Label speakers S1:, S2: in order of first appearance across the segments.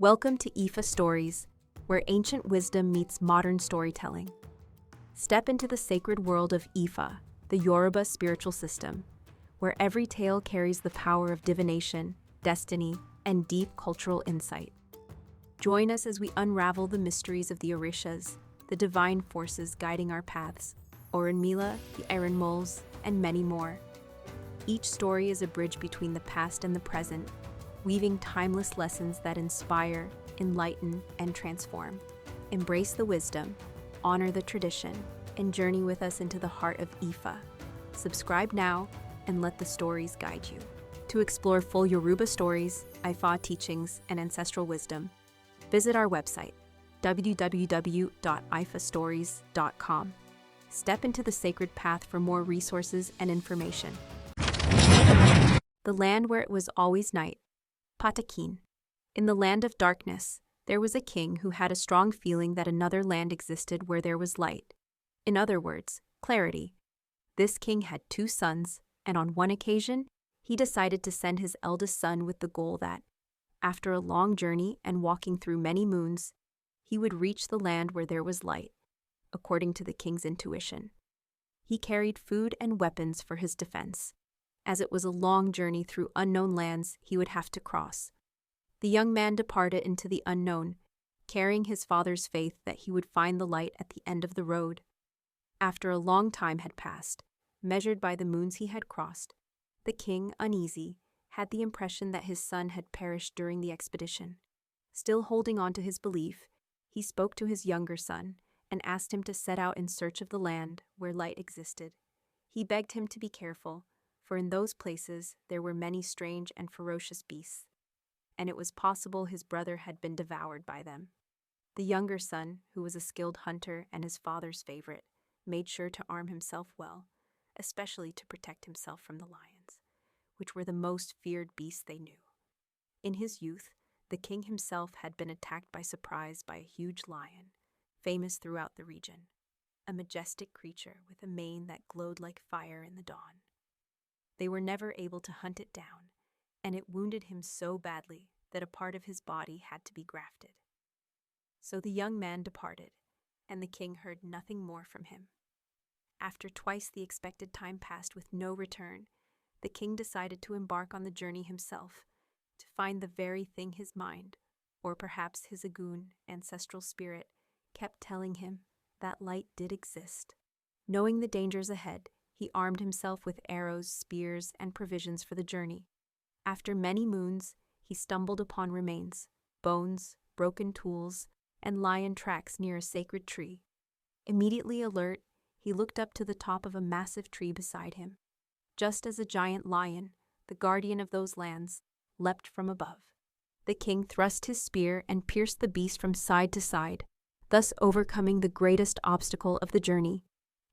S1: Welcome to IFAStories, where ancient wisdom meets modern storytelling. Step into the sacred world of Ifa, the Yoruba spiritual system, where every tale carries the power of divination, destiny, and deep cultural insight. Join us as we unravel the mysteries of the Orishas, the divine forces guiding our paths, Orunmila, the Erin moles, and many more. Each story is a bridge between the past and the present, weaving timeless lessons that inspire, enlighten, and transform. Embrace the wisdom, honor the tradition, and journey with us into the heart of Ifa. Subscribe now and let the stories guide you. To explore full Yoruba stories, Ifa teachings, and ancestral wisdom, visit our website, www.ifastories.com. Step into the sacred path for more resources and information. The land where it was always night. Patakin. In the land of darkness, there was a king who had a strong feeling that another land existed where there was light. In other words, clarity. This king had 2 sons, and on one occasion, he decided to send his eldest son with the goal that, after a long journey and walking through many moons, he would reach the land where there was light, according to the king's intuition. He carried food and weapons for his defense, as it was a long journey through unknown lands he would have to cross. The young man departed into the unknown, carrying his father's faith that he would find the light at the end of the road. After a long time had passed, measured by the moons he had crossed, the king, uneasy, had the impression that his son had perished during the expedition. Still holding on to his belief, he spoke to his younger son and asked him to set out in search of the land where light existed. He begged him to be careful, for in those places there were many strange and ferocious beasts, and it was possible his brother had been devoured by them. The younger son, who was a skilled hunter and his father's favorite, made sure to arm himself well, especially to protect himself from the lions, which were the most feared beasts they knew. In his youth, the king himself had been attacked by surprise by a huge lion, famous throughout the region, a majestic creature with a mane that glowed like fire in the dawn. They were never able to hunt it down, and it wounded him so badly that a part of his body had to be grafted. So the young man departed, and the king heard nothing more from him. After twice the expected time passed with no return, the king decided to embark on the journey himself, to find the very thing his mind, or perhaps his Ègún ancestral spirit, kept telling him that light did exist. Knowing the dangers ahead, he armed himself with arrows, spears, and provisions for the journey. After many moons, he stumbled upon remains, bones, broken tools, and lion tracks near a sacred tree. Immediately alert, he looked up to the top of a massive tree beside him, just as a giant lion, the guardian of those lands, leapt from above. The king thrust his spear and pierced the beast from side to side, thus overcoming the greatest obstacle of the journey.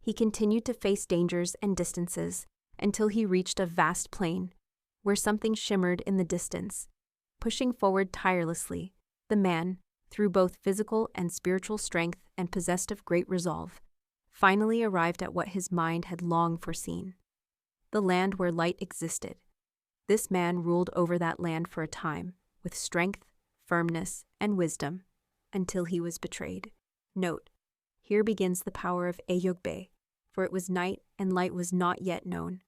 S1: He continued to face dangers and distances until he reached a vast plain, where something shimmered in the distance. Pushing forward tirelessly, the man, through both physical and spiritual strength and possessed of great resolve, finally arrived at what his mind had long foreseen: the land where light existed. This man ruled over that land for a time, with strength, firmness, and wisdom, until he was betrayed. Note: here begins the power of Ejíogbè, for it was night and light was not yet known.